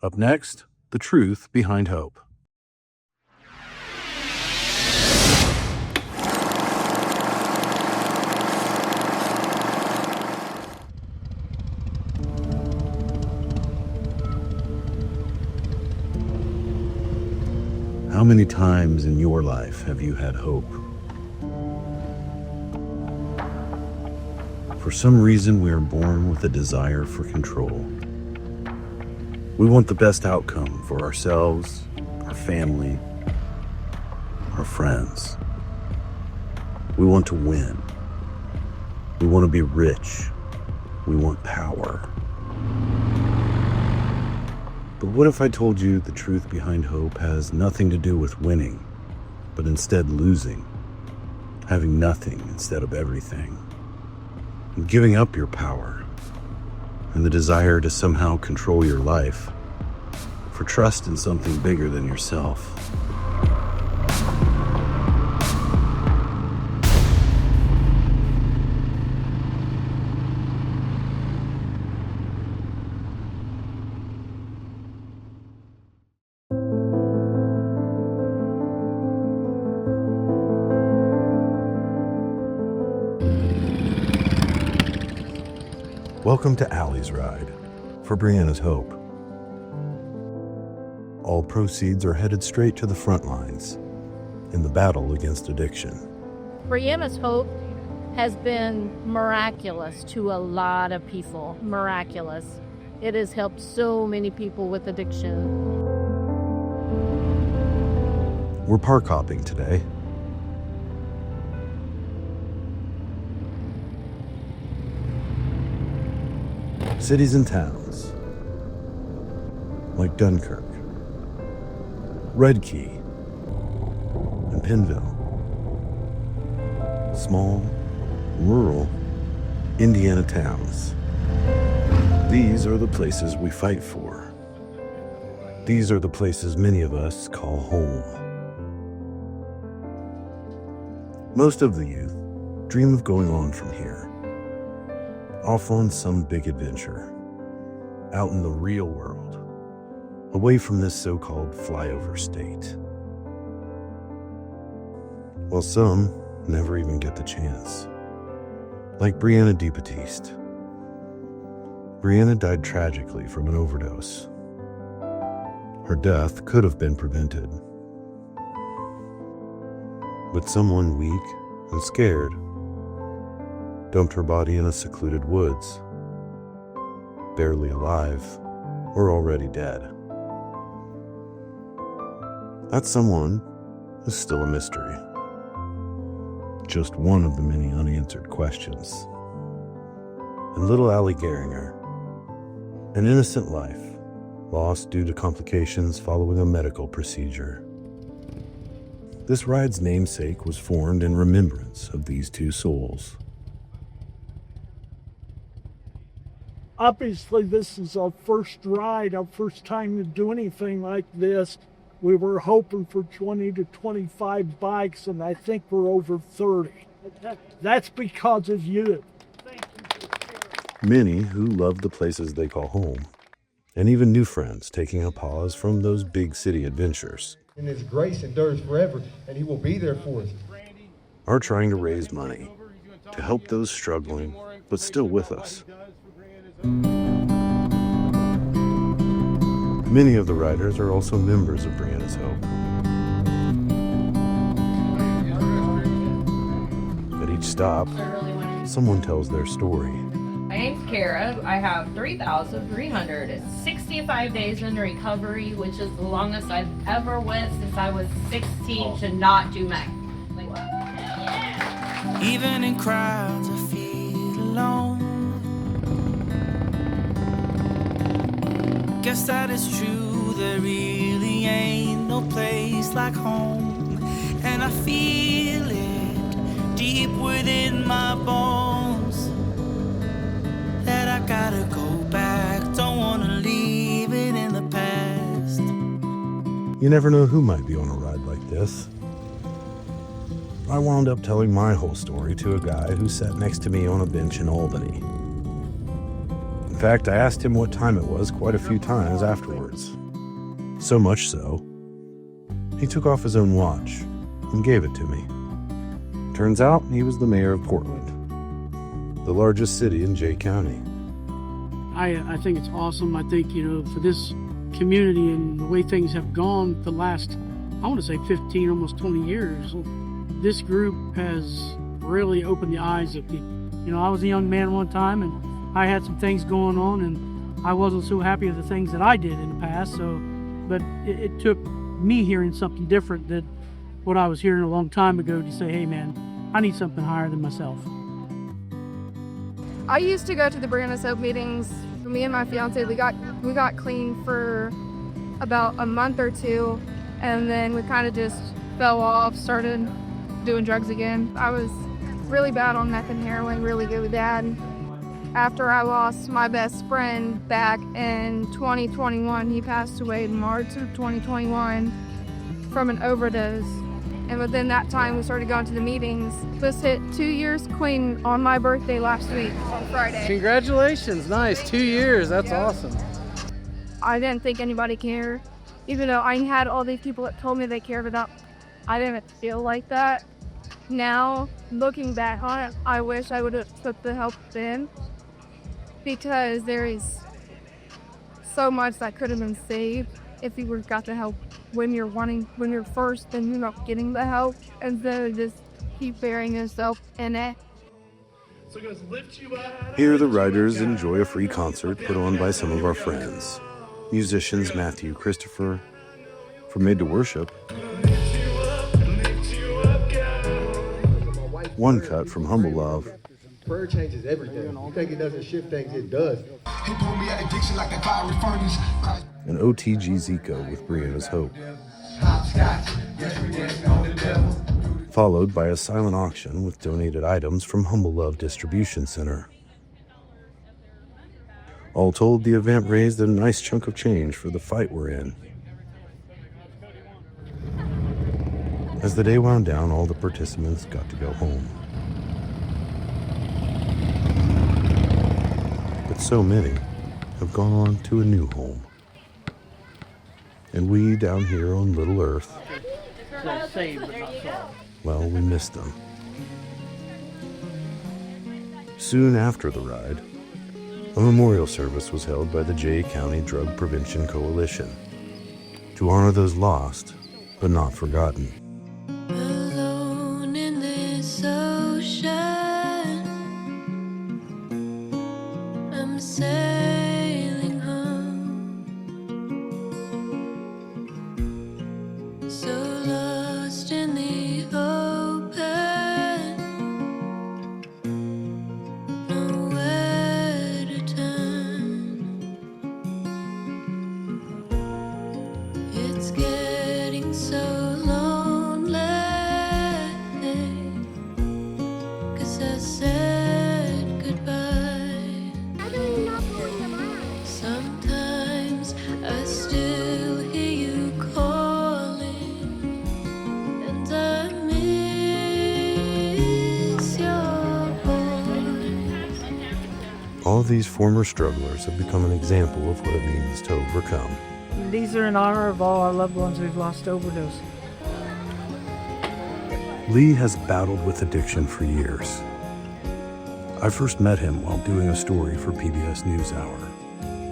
Up next, the truth behind hope. How many times in your life have you had hope? For some reason, we are born with a desire for control. We want the best outcome for ourselves, our family, our friends. We want to win. We want to be rich. We want power. But what if I told you the truth behind hope has nothing to do with winning, but instead losing, having nothing instead of everything, and giving up your power and the desire to somehow control your life for trust in something bigger than yourself? Welcome to Allie's Ride for Brianna's Hope. All proceeds are headed straight to the front lines in the battle against addiction. Brianna's Hope has been miraculous to a lot of people. Miraculous. It has helped so many people with addiction. We're park hopping today. Cities and towns like Dunkirk, Red Key, and Pinville. Small, rural Indiana towns. These are the places we fight for. These are the places many of us call home. Most of the youth dream of going on from here, off on some big adventure, out in the real world, away from this so-called flyover state. While some never even get the chance. Like Brianna DeBattiste. Brianna died tragically from an overdose. Her death could have been prevented. But someone weak and scared dumped her body in a secluded woods, barely alive or already dead. That someone is still a mystery. Just one of the many unanswered questions. And little Allie Geringer, an innocent life, lost due to complications following a medical procedure. This ride's namesake was formed in remembrance of these two souls. Obviously, this is our first ride, our first time to do anything like this. We were hoping for 20 to 25 bikes, and I think we're over 30. That's because of you. Thank you for sharing. Many who love the places they call home, and even new friends taking a pause from those big city adventures. And His grace endures forever, and He will be there for us. Are trying to raise money to help those struggling, but still with us. Many of the riders are also members of Brianna's Hope. At each stop, someone tells their story. My name's Kara. I have 3,365 days in recovery, which is the longest I've ever went since I was 16 to not do meth. Even in crowds, I feel alone. Guess that is true, there really ain't no place like home. And I feel it deep within my bones that I gotta go back, don't wanna leave it in the past. You never know who might be on a ride like this. I wound up telling my whole story to a guy who sat next to me on a bench in Albany. fact, I asked him what time it was quite a few times afterwards. So much so, he took off his own watch and gave it to me. Turns out he was the mayor of Portland, the largest city in Jay County. I think it's awesome. I think, for this community and the way things have gone the last, I want to say 15, almost 20 years, this group has really opened the eyes of people. I was a young man one time and I had some things going on and I wasn't so happy with the things that I did in the past. But it took me hearing something different than what I was hearing a long time ago to say, hey man, I need something higher than myself. I used to go to the Brianna soap meetings. Me and my fiance, we got clean for about a month or two, and then we kind of just fell off, started doing drugs again. I was really bad on meth and heroin, really, really bad. After I lost my best friend back in 2021, he passed away in March of 2021 from an overdose. And within that time, we started going to the meetings. Just hit 2 years clean on my birthday last week on Friday. Congratulations, nice, 2 years, that's awesome. I didn't think anybody cared. Even though I had all these people that told me they cared about, I didn't feel like that. Now, looking back on it, I wish I would have took the help then, because there is so much that could have been saved if you would have got the help when you're first and you're not getting the help, and so just keep burying yourself in it. Here the riders enjoy a free concert put on by some of our friends, musicians Matthew Christopher, from Made to Worship, One Cut from Humble Love, Prayer changes everything. You think it doesn't shift things, it does. and OTG Zico with Brianna's Hope, followed by a silent auction with donated items from Humble Love Distribution Center. All told, the event raised a nice chunk of change for the fight we're in. As the day wound down, all the participants got to go home. But so many have gone on to a new home. And we down here on Little Earth, well, we missed them. Soon after the ride, a memorial service was held by the Jay County Drug Prevention Coalition to honor those lost but not forgotten. Alone in this ocean, I'm sailing home, so lost in the open, nowhere to turn. It's getting so lonely, 'cause I said goodbye. Sometimes I still hear you calling, and I miss your voice. All these former strugglers have become an example of what it means to overcome. These are in honor of all our loved ones we've lost to overdose. Lee has battled with addiction for years. I first met him while doing a story for PBS NewsHour.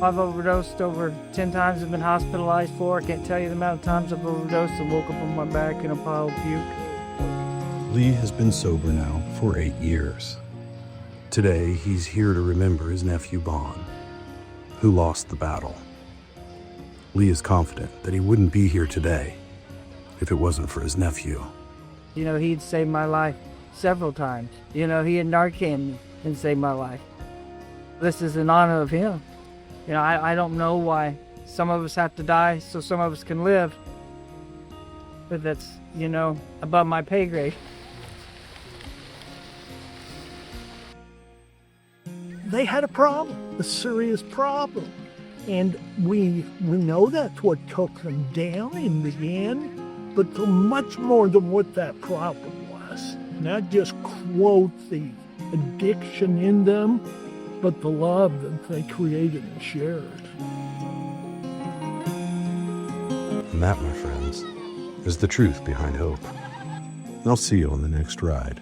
I've overdosed over 10 times. I've been hospitalized for. I can't tell you the amount of times I've overdosed and woke up on my back in a pile of puke. Lee has been sober now for 8 years. Today, he's here to remember his nephew Bon, who lost the battle. Lee is confident that he wouldn't be here today if it wasn't for his nephew. He'd saved my life several times. He had Narcan me and saved my life. This is in honor of him. I don't know why some of us have to die so some of us can live. But that's, above my pay grade. They had a problem, a serious problem. And we know that's what took them down in the end, but for much more than what that problem was. Not just quote the addiction in them, but the love that they created and shared. And that, my friends, is the truth behind hope. I'll see you on the next ride.